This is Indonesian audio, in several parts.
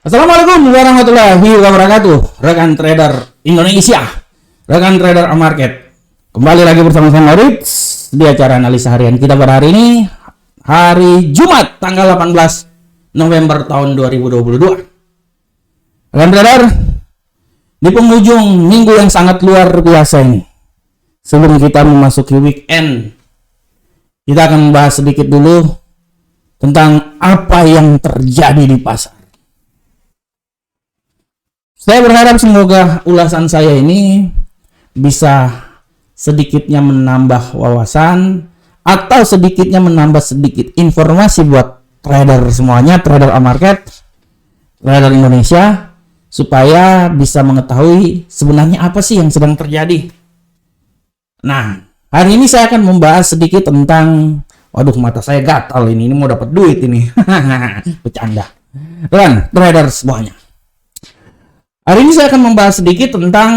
Assalamualaikum warahmatullahi wabarakatuh, rekan trader Indonesia, rekan trader market. Kembali lagi bersama saya Moritz di acara analisa harian kita pada hari ini, hari Jumat tanggal 18 November tahun 2022. Rekan trader, di penghujung minggu yang sangat luar biasa ini, sebelum kita memasuki weekend, kita akan membahas sedikit dulu tentang apa yang terjadi di pasar. Saya berharap semoga ulasan saya ini bisa sedikitnya menambah wawasan atau sedikitnya menambah sedikit informasi buat trader semuanya, trader market, trader Indonesia, supaya bisa mengetahui sebenarnya apa sih yang sedang terjadi. Nah, hari ini saya akan membahas sedikit tentang, waduh mata saya gatal ini mau dapat duit ini. Bercanda. Dan trader semuanya. Hari ini saya akan membahas sedikit tentang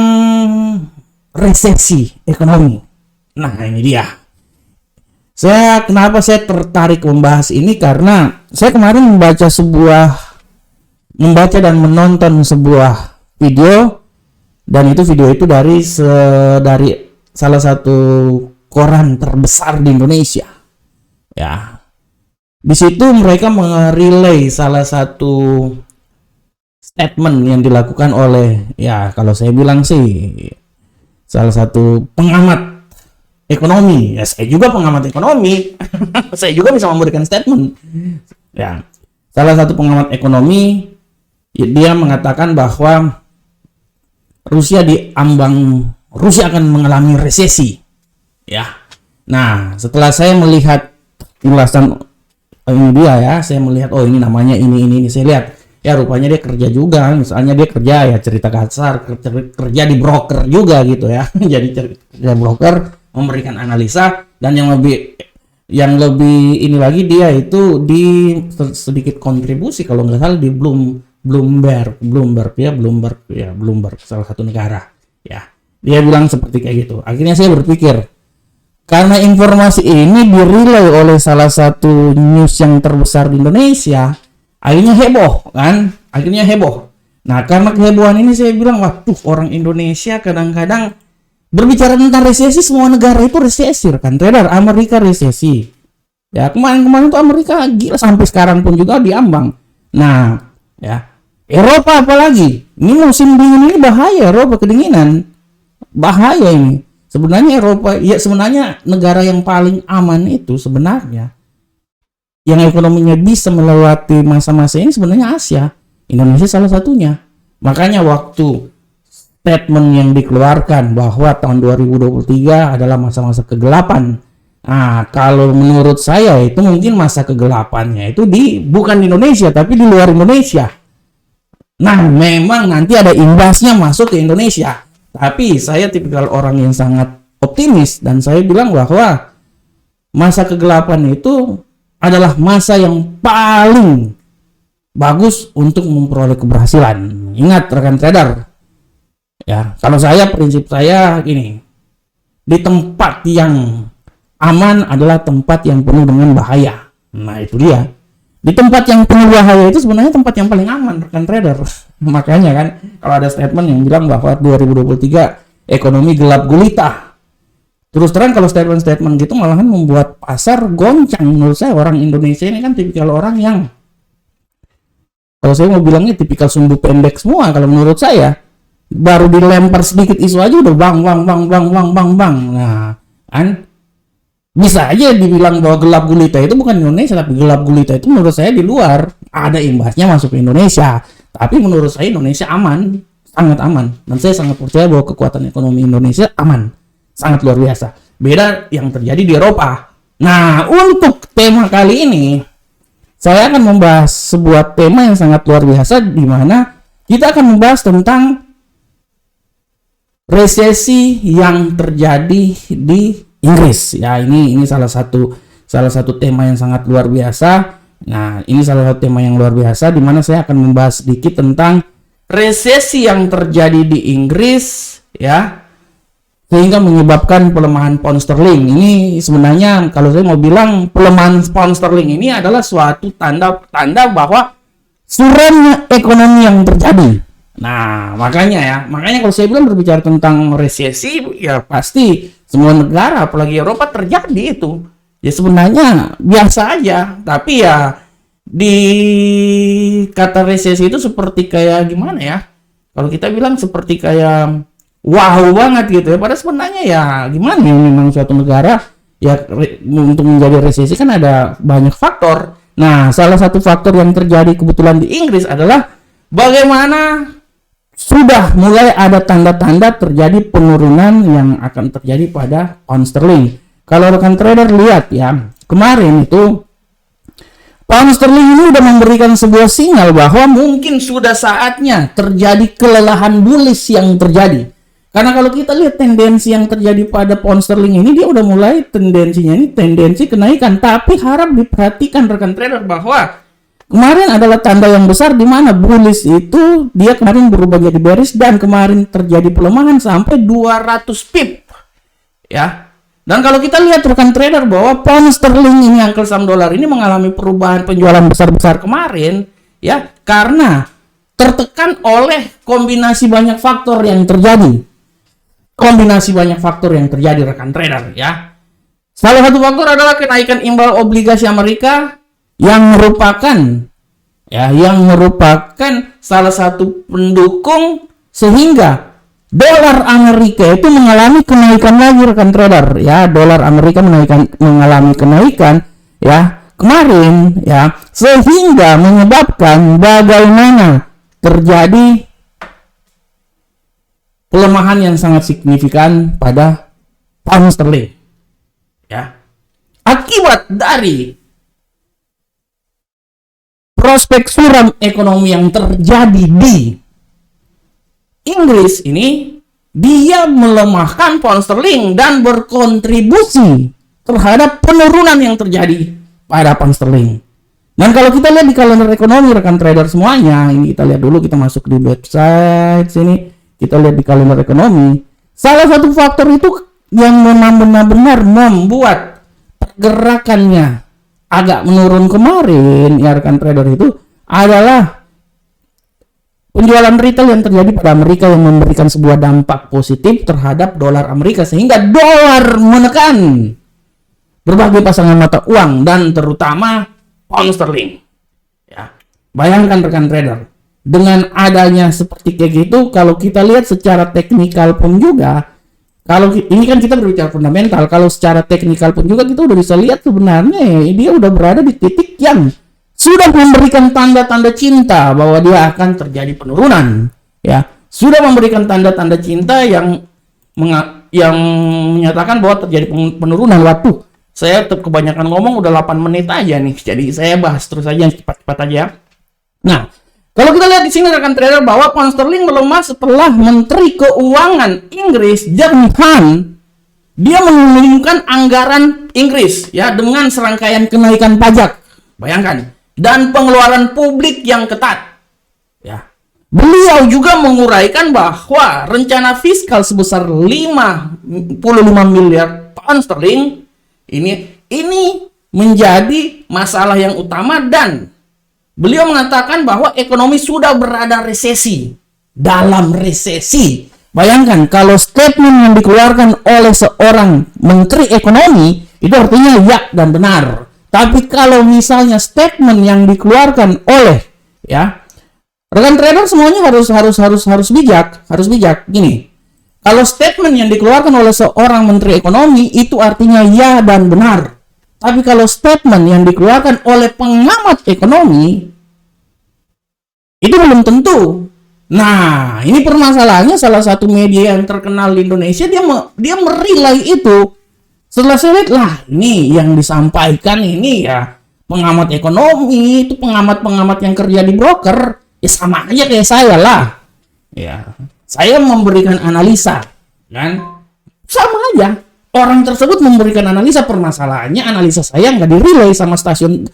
resesi ekonomi. Nah, ini dia. Kenapa saya tertarik membahas ini, karena saya kemarin membaca dan menonton sebuah video, dan video itu dari salah satu koran terbesar di Indonesia. Ya. Di situ mereka merelay salah satu statement yang dilakukan oleh, ya kalau saya bilang sih, salah satu pengamat ekonomi. Ya, saya juga pengamat ekonomi. Saya juga bisa memberikan statement. Ya, salah satu pengamat ekonomi, dia mengatakan bahwa Rusia akan mengalami resesi. Ya. Nah, setelah saya melihat ulasan ini dia, ya, saya melihat, oh ini namanya ini saya lihat. Ya rupanya dia kerja juga, misalnya dia kerja, ya cerita kasar, kerja di broker juga gitu ya. Jadi kerja broker, memberikan analisa, dan yang lebih ini lagi, dia itu di sedikit kontribusi kalau nggak salah di Bloomberg, salah satu negara ya. Dia bilang seperti kayak gitu. Akhirnya saya berpikir, karena informasi ini dirilai oleh salah satu news yang terbesar di Indonesia, akhirnya heboh. Nah, karena kehebohan ini saya bilang, waduh, orang Indonesia kadang-kadang berbicara tentang resesi, semua negara itu resesi kan trader. Amerika resesi. Ya, kemarin tuh Amerika gila, sampai sekarang pun juga diambang. Nah, ya, Eropa apalagi. Ini musim dingin ini bahaya, Eropa kedinginan. Bahaya ini. Sebenarnya Eropa, ya sebenarnya negara yang paling aman itu sebenarnya, yang ekonominya bisa melewati masa-masa ini, sebenarnya Asia. Indonesia salah satunya. Makanya waktu statement yang dikeluarkan bahwa tahun 2023 adalah masa-masa kegelapan. Nah, kalau menurut saya itu mungkin masa kegelapannya itu bukan di Indonesia, tapi di luar Indonesia. Nah, memang nanti ada imbasnya masuk ke Indonesia. Tapi saya tipikal orang yang sangat optimis, dan saya bilang bahwa masa kegelapan itu adalah masa yang paling bagus untuk memperoleh keberhasilan. Ingat rekan trader, ya, kalau prinsip saya gini, di tempat yang aman adalah tempat yang penuh dengan bahaya. Nah, itu dia. Di tempat yang penuh bahaya itu sebenarnya tempat yang paling aman rekan trader. Makanya kan kalau ada statement yang bilang bahwa 2023 ekonomi gelap gulita. Terus terang kalau statement-statement gitu malahan membuat pasar goncang. Menurut saya orang Indonesia ini kan tipikal orang yang, kalau saya mau bilangnya tipikal sumbu pendek semua. Kalau menurut saya, baru dilempar sedikit isu aja udah bang. Nah, kan bisa aja dibilang bahwa gelap gulita itu bukan Indonesia, tapi gelap gulita itu menurut saya di luar. Ada imbasnya masuk ke Indonesia. Tapi menurut saya Indonesia aman, sangat aman. Dan saya sangat percaya bahwa kekuatan ekonomi Indonesia aman. Sangat luar biasa. Beda yang terjadi di Eropa. Nah, untuk tema kali ini, saya akan membahas sebuah tema yang sangat luar biasa, di mana kita akan membahas tentang resesi yang terjadi di Inggris. Ya, ini salah satu tema yang sangat luar biasa. Nah, ini salah satu tema yang luar biasa, di mana saya akan membahas sedikit tentang resesi yang terjadi di Inggris, ya, sehingga menyebabkan pelemahan pound sterling. Ini sebenarnya kalau saya mau bilang pelemahan pound sterling ini adalah suatu tanda bahwa suramnya ekonomi yang terjadi. Nah, makanya kalau saya bilang berbicara tentang resesi, ya pasti semua negara, apalagi Eropa terjadi itu. Ya sebenarnya biasa aja, tapi ya di kata resesi itu seperti kayak gimana ya? Kalau kita bilang seperti kayak wow banget gitu ya. Padahal sebenarnya ya gimana ya, memang suatu negara ya untuk menjadi resesi kan ada banyak faktor. Nah, salah satu faktor yang terjadi kebetulan di Inggris adalah bagaimana sudah mulai ada tanda-tanda terjadi penurunan yang akan terjadi pada pound sterling. Kalau rekan trader lihat ya, kemarin itu pound sterling ini sudah memberikan sebuah sinyal bahwa mungkin sudah saatnya terjadi kelelahan bullish yang terjadi. Karena kalau kita lihat tendensi yang terjadi pada pound sterling ini, dia udah mulai tendensinya ini tendensi kenaikan. Tapi harap diperhatikan rekan trader bahwa kemarin adalah tanda yang besar di mana bullish itu dia kemarin berubah jadi bearish dan kemarin terjadi pelemahan sampai 200 pip. Ya. Dan kalau kita lihat rekan trader bahwa pound sterling ini Uncle Sam dolar ini mengalami perubahan penjualan besar-besar kemarin ya karena tertekan oleh kombinasi banyak faktor yang terjadi. Rekan trader ya. Salah satu faktor adalah kenaikan imbal obligasi Amerika yang merupakan salah satu pendukung sehingga dolar Amerika itu mengalami kenaikan lagi rekan trader ya. Dolar Amerika mengalami kenaikan ya kemarin ya, sehingga menyebabkan bagaimana terjadi pelemahan yang sangat signifikan pada pound sterling ya, akibat dari prospek suram ekonomi yang terjadi di Inggris ini. Dia melemahkan pound sterling dan berkontribusi terhadap penurunan yang terjadi pada pound sterling. Dan kalau kita lihat di kalender ekonomi rekan trader semuanya, ini kita lihat dulu, kita masuk di website sini. Kita lihat di kalender ekonomi, salah satu faktor itu yang memang benar-benar membuat pergerakannya agak menurun kemarin ya rekan trader itu adalah penjualan retail yang terjadi pada Amerika yang memberikan sebuah dampak positif terhadap dolar Amerika sehingga dolar menekan berbagai pasangan mata uang dan terutama pound sterling. Ya, bayangkan rekan trader. Dengan adanya seperti kayak gitu, kalau kita lihat secara teknikal pun juga, kalau ini kan kita berbicara fundamental, kalau secara teknikal pun juga kita udah bisa lihat sebenarnya dia udah berada di titik yang sudah memberikan tanda-tanda cinta bahwa dia akan terjadi penurunan, ya. Sudah memberikan tanda-tanda cinta yang menyatakan bahwa terjadi penurunan. Waktu saya kebanyakan ngomong udah 8 menit aja nih, jadi saya bahas terus aja cepat-cepat aja. Nah, kalau kita lihat di sini rekan trader bahwa pound sterling melemah setelah Menteri Keuangan Inggris Jeremy Hunt dia mengumumkan anggaran Inggris ya dengan serangkaian kenaikan pajak. Bayangkan, dan pengeluaran publik yang ketat. Ya. Beliau juga menguraikan bahwa rencana fiskal sebesar 55 miliar pound sterling ini menjadi masalah yang utama dan beliau mengatakan bahwa ekonomi sudah berada dalam resesi. Bayangkan kalau statement yang dikeluarkan oleh seorang menteri ekonomi itu artinya ya dan benar. Tapi kalau misalnya statement yang dikeluarkan oleh ya rekan trader semuanya harus bijak. Gini, kalau statement yang dikeluarkan oleh seorang menteri ekonomi itu artinya ya dan benar. Tapi kalau statement yang dikeluarkan oleh pengamat ekonomi itu belum tentu. Nah, ini permasalahannya salah satu media yang terkenal di Indonesia dia merilai itu. Setelah saya lihat lah, ini yang disampaikan ini ya pengamat ekonomi, itu pengamat-pengamat yang kerja di broker, ya sama aja kayak saya lah. Ya, saya memberikan analisa, kan? Sama aja. Orang tersebut memberikan analisa permasalahannya, analisa saya nggak dirilai sama stasiun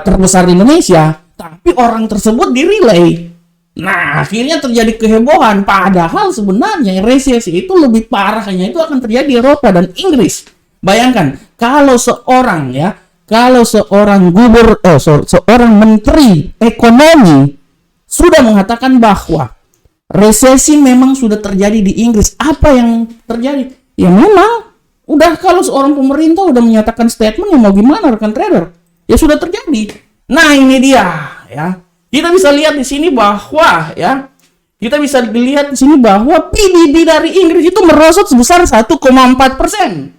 terbesar di Indonesia, tapi orang tersebut dirilai. Nah, akhirnya terjadi kehebohan, padahal sebenarnya resesi itu lebih parahnya itu akan terjadi di Eropa dan Inggris. Bayangkan, kalau seorang ya kalau seorang seorang menteri ekonomi sudah mengatakan bahwa resesi memang sudah terjadi di Inggris. Apa yang terjadi? Ya memang udah, kalau seorang pemerintah udah menyatakan statement, ya mau gimana rekan trader? Ya sudah terjadi. Nah, ini dia ya. Kita bisa lihat di sini bahwa ya, PDB dari Inggris itu merosot sebesar 1,4%.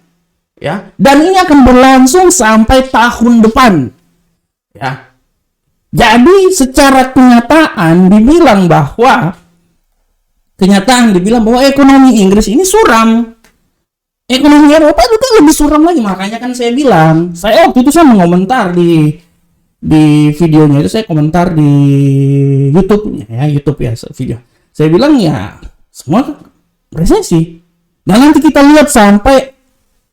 Ya, dan ini akan berlangsung sampai tahun depan. Ya. Jadi secara kenyataan dibilang bahwa ekonomi Inggris ini suram. Ekonomi Eropa itu lebih suram lagi. Makanya kan saya bilang, saya waktu itu saya mengomentar di videonya itu, saya komentar di YouTube ya, video. Saya bilang ya semua resesi. Dan nanti kita lihat sampai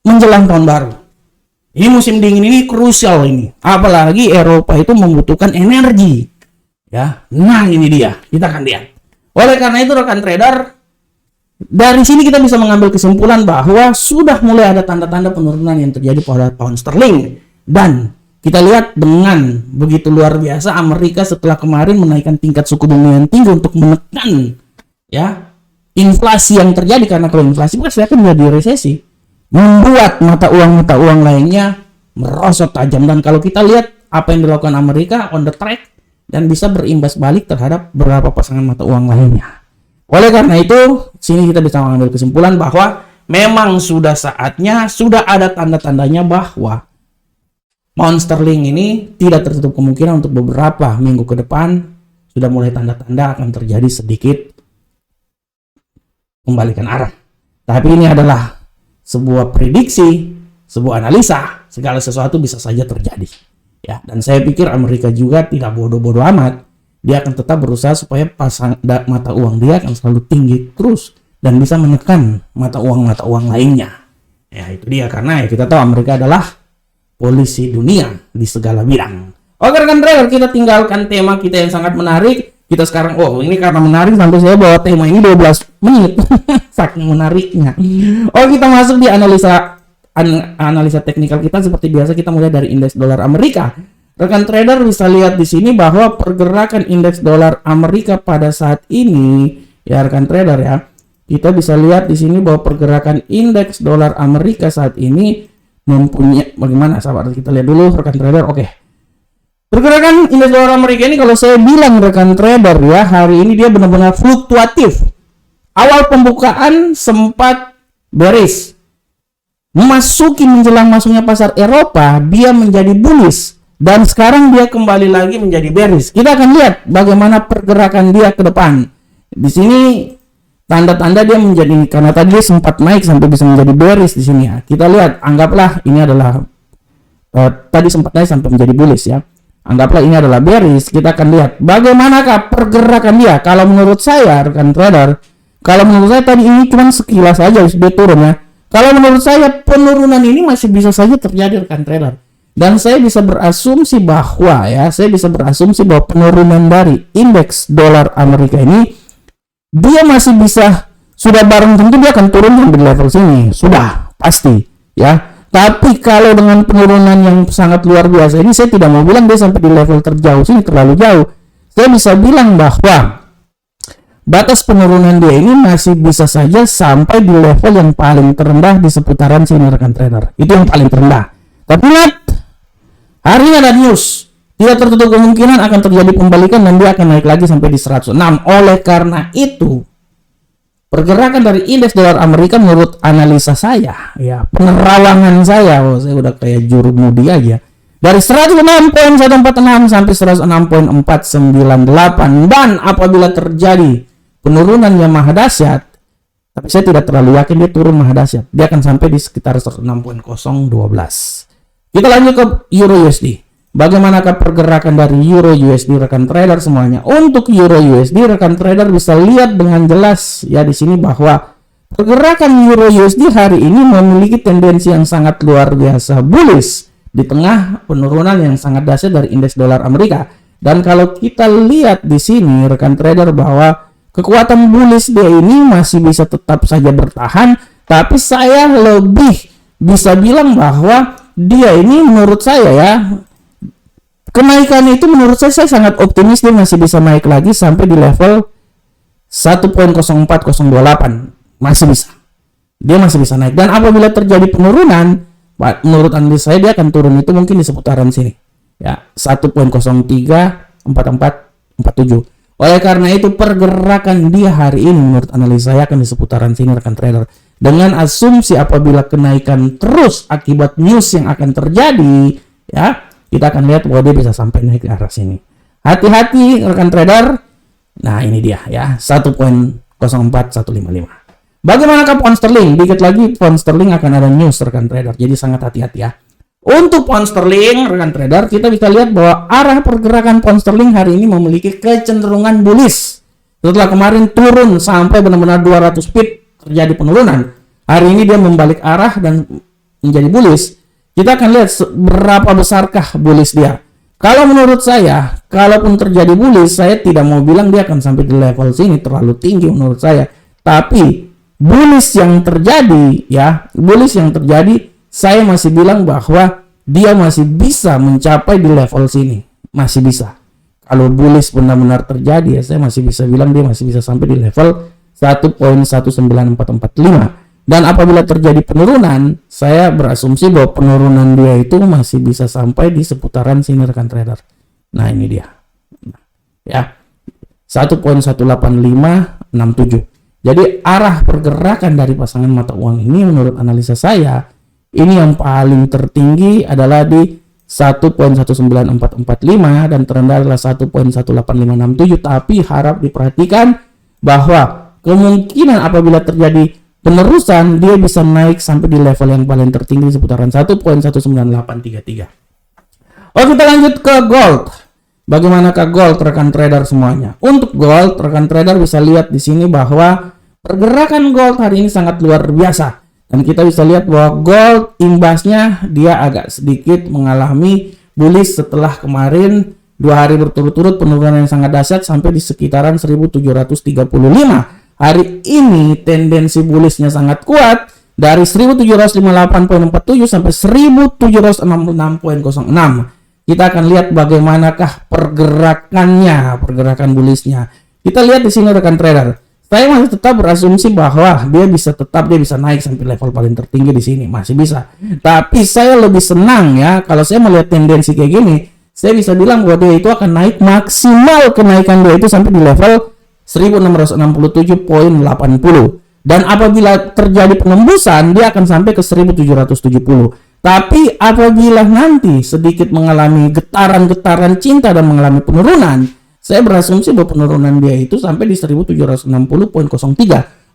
menjelang tahun baru. Ini musim dingin ini krusial ini. Apalagi Eropa itu membutuhkan energi. Ya. Nah, ini dia. Kita akan lihat. Oleh karena itu rekan trader, dari sini kita bisa mengambil kesimpulan bahwa sudah mulai ada tanda-tanda penurunan yang terjadi pada pound sterling. Dan kita lihat dengan begitu luar biasa Amerika setelah kemarin menaikkan tingkat suku bunga yang tinggi untuk menekan ya inflasi yang terjadi, karena kalau inflasi pasti akan menjadi resesi, membuat mata uang lainnya merosot tajam. Dan kalau kita lihat apa yang dilakukan Amerika on the track dan bisa berimbas balik terhadap beberapa pasangan mata uang lainnya. Oleh karena itu, sini kita bisa mengambil kesimpulan bahwa memang sudah saatnya, sudah ada tanda-tandanya bahwa pound sterling ini tidak tertutup kemungkinan untuk beberapa minggu ke depan sudah mulai tanda-tanda akan terjadi sedikit kembalikan arah. Tapi ini adalah sebuah prediksi, sebuah analisa, segala sesuatu bisa saja terjadi. Ya, dan saya pikir Amerika juga tidak bodoh-bodoh amat. Dia akan tetap berusaha supaya mata uang dia akan selalu tinggi terus dan bisa menekan mata uang lainnya. Ya, itu dia, karena ya kita tahu Amerika adalah polisi dunia di segala bidang. Oke rekan trader, kita tinggalkan tema kita yang sangat menarik. Kita sekarang, ini karena menarik sampai saya bawa tema ini 12 menit. Saking menariknya. Kita masuk di analisa teknikal kita. Seperti biasa kita mulai dari indeks dolar Amerika. Rekan trader bisa lihat di sini bahwa pergerakan indeks dolar Amerika pada saat ini, ya rekan trader ya, kita bisa lihat di sini bahwa pergerakan indeks dolar Amerika saat ini mempunyai, bagaimana sahabat, kita lihat dulu rekan trader. Pergerakan indeks dolar Amerika ini kalau saya bilang rekan trader ya, hari ini dia benar-benar fluktuatif. Awal pembukaan sempat bearish, memasuki menjelang masuknya pasar Eropa dia menjadi bullish. Dan sekarang dia kembali lagi menjadi bearish. Kita akan lihat bagaimana pergerakan dia ke depan. Di sini tanda-tanda dia menjadi, karena tadi dia sempat naik sampai bisa menjadi bearish di sini ya. Kita lihat, anggaplah ini adalah tadi sempat naik sampai menjadi bullish ya. Anggaplah ini adalah bearish. Kita akan lihat bagaimanakah pergerakan dia. Kalau menurut saya rekan trader, kalau menurut saya tadi ini cuma sekilas saja sudah turun ya. Kalau menurut saya penurunan ini masih bisa saja terjadi rekan trader. Dan saya bisa berasumsi bahwa penurunan dari indeks dolar Amerika ini dia masih bisa, sudah barang tentu dia akan turun di level sini, sudah pasti ya. Tapi kalau dengan penurunan yang sangat luar biasa ini, saya tidak mau bilang dia sampai di level terjauh sini, terlalu jauh. Saya bisa bilang bahwa batas penurunan dia ini masih bisa saja sampai di level yang paling terendah di seputaran sini rekan trader. Itu yang paling terendah. Tapi lihat, hari ini ada news, tidak tertutup kemungkinan akan terjadi pembalikan dan dia akan naik lagi sampai di 106. Oleh karena itu, pergerakan dari indeks dolar Amerika menurut analisa saya, ya penerawangan saya, saya udah kayak jurumudi aja, dari 106.146 sampai 106.498. Dan apabila terjadi penurunan yang maha dahsyat, tapi saya tidak terlalu yakin dia turun maha dahsyat, dia akan sampai di sekitar 106.012. Kita lanjut ke Euro USD. Bagaimanakah pergerakan dari Euro USD rekan trader semuanya? Untuk Euro USD rekan trader bisa lihat dengan jelas ya di sini bahwa pergerakan Euro USD hari ini memiliki tendensi yang sangat luar biasa bullish di tengah penurunan yang sangat dahsyat dari indeks dolar Amerika. Dan kalau kita lihat di sini rekan trader bahwa kekuatan bullish dia ini masih bisa tetap saja bertahan, tapi saya lebih bisa bilang bahwa dia ini menurut saya ya, kenaikan itu menurut saya sangat optimis dia masih bisa naik lagi sampai di level 1.04028, masih bisa. Dia masih bisa naik, dan apabila terjadi penurunan, menurut analis saya dia akan turun itu mungkin di seputaran sini. Ya, 1.034447. Oleh karena itu pergerakan dia hari ini menurut analis saya akan di seputaran sini rekan trader. Dengan asumsi apabila kenaikan terus akibat news yang akan terjadi, ya, kita akan lihat bahwa dia bisa sampai naik ke arah sini. Hati-hati rekan trader. Nah, ini dia ya, 1.04155. Bagaimanakah pound sterling? Dikit lagi pound sterling akan ada news rekan trader. Jadi sangat hati-hati ya. Untuk pound sterling, rekan trader, kita bisa lihat bahwa arah pergerakan pound sterling hari ini memiliki kecenderungan bullish. Setelah kemarin turun sampai benar-benar 200 pip terjadi penurunan, hari ini dia membalik arah dan menjadi bullish. Kita akan lihat berapa besarkah bullish dia. Kalau menurut saya, kalaupun terjadi bullish, saya tidak mau bilang dia akan sampai di level sini, terlalu tinggi menurut saya. Tapi bullish yang terjadi, ya, bullish yang terjadi, saya masih bilang bahwa dia masih bisa mencapai di level sini. Masih bisa. Kalau bullish benar-benar terjadi, ya, saya masih bisa bilang dia masih bisa sampai di level 1.19445. Dan apabila terjadi penurunan, saya berasumsi bahwa penurunan dia itu masih bisa sampai di seputaran sini rekan trader. Nah, ini dia. Ya. 1.18567. Jadi arah pergerakan dari pasangan mata uang ini menurut analisa saya, ini yang paling tertinggi adalah di 1.19445 dan terendah adalah 1.18567. Tapi harap diperhatikan bahwa kemungkinan apabila terjadi penerusan dia bisa naik sampai di level yang paling tertinggi seputaran 1.19833. Oke, kita lanjut ke gold. Bagaimanakah gold rekan trader semuanya? Untuk gold rekan trader bisa lihat di sini bahwa pergerakan gold hari ini sangat luar biasa. Dan kita bisa lihat bahwa gold imbasnya dia agak sedikit mengalami bullish setelah kemarin 2 hari berturut-turut penurunan yang sangat dahsyat sampai di sekitaran 1735. Hari ini tendensi bullishnya sangat kuat dari 1758.47 sampai 1766.06. Kita akan lihat bagaimanakah pergerakan bullishnya. Kita lihat di sini rekan trader. Saya masih tetap berasumsi bahwa dia bisa naik sampai level paling tertinggi di sini, masih bisa. Tapi saya lebih senang ya kalau saya melihat tendensi kayak gini, saya bisa bilang bahwa dia itu akan naik maksimal kenaikan dia itu sampai di level 1667.80. Dan apabila terjadi penembusan, dia akan sampai ke 1770. Tapi apabila nanti sedikit mengalami getaran-getaran cinta dan mengalami penurunan, saya berasumsi bahwa penurunan dia itu sampai di 1760.03.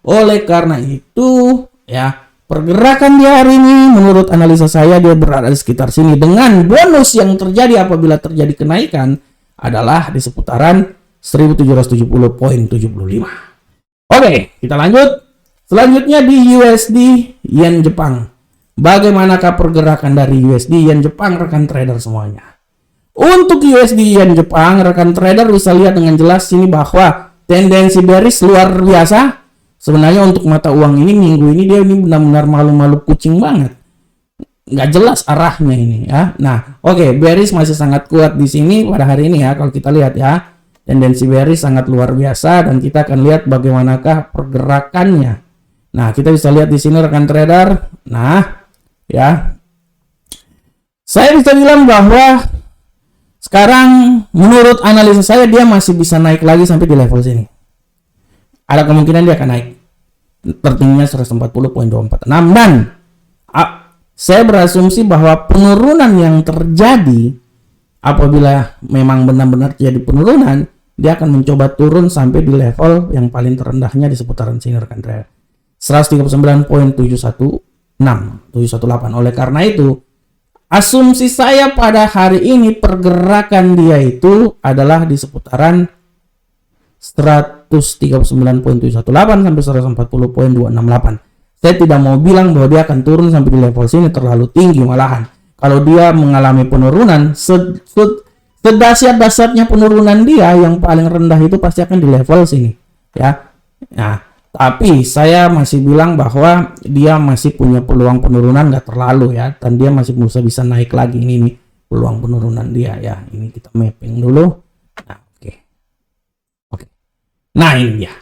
Oleh karena itu, ya, pergerakan dia hari ini menurut analisa saya dia berada di sekitar sini dengan bonus yang terjadi apabila terjadi kenaikan adalah di seputaran 1770.75. Oke, kita lanjut. Selanjutnya di USD Yen Jepang. Bagaimanakah pergerakan dari USD Yen Jepang rekan trader semuanya? Untuk USD Yen Jepang, rekan trader bisa lihat dengan jelas sini bahwa tendensi bearish luar biasa. Sebenarnya untuk mata uang ini minggu ini dia ini benar-benar malu-malu kucing banget. Nggak jelas arahnya ini ya. Nah, oke, bearish masih sangat kuat di sini pada hari ini ya. Kalau kita lihat ya, tendensi bearish sangat luar biasa dan kita akan lihat bagaimanakah pergerakannya. Nah, kita bisa lihat di sini rekan trader. Nah, ya. Saya bisa bilang bahwa sekarang menurut analisa saya dia masih bisa naik lagi sampai di level sini. Ada kemungkinan dia akan naik. Tertingginya 140.246 dan saya berasumsi bahwa penurunan yang terjadi apabila memang benar-benar terjadi penurunan, dia akan mencoba turun sampai di level yang paling terendahnya di seputaran sini rekan trader. 139.718. Oleh karena itu, asumsi saya pada hari ini pergerakan dia itu adalah di seputaran 139.718 sampai 140.268. Saya tidak mau bilang bahwa dia akan turun sampai di level sini terlalu tinggi, malahan kalau dia mengalami penurunan sedahsyat-dahsyatnya penurunan dia yang paling rendah itu pasti akan di level sini ya. Nah, Tapi saya masih bilang bahwa dia masih punya peluang penurunan nggak terlalu ya, dan dia masih bisa naik lagi. Ini nih peluang penurunan dia ya. Ini kita mapping dulu. Nah, oke. Nah, ini dia.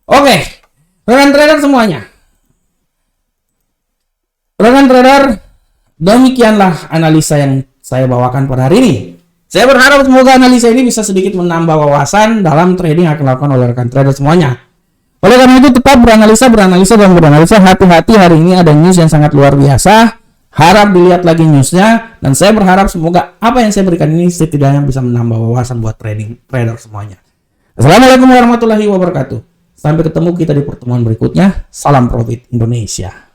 Oke, rekan trader semuanya. Rekan trader, demikianlah analisa yang saya bawakan pada hari ini. Saya berharap semoga analisa ini bisa sedikit menambah wawasan dalam trading yang akan dilakukan oleh rekan trader semuanya. Oleh karena itu tetap beranalisa. Hati-hati, hari ini ada news yang sangat luar biasa. Harap dilihat lagi newsnya, dan saya berharap semoga apa yang saya berikan ini setidaknya bisa menambah wawasan buat trader semuanya. Assalamualaikum warahmatullahi wabarakatuh. Sampai ketemu kita di pertemuan berikutnya. Salam profit Indonesia.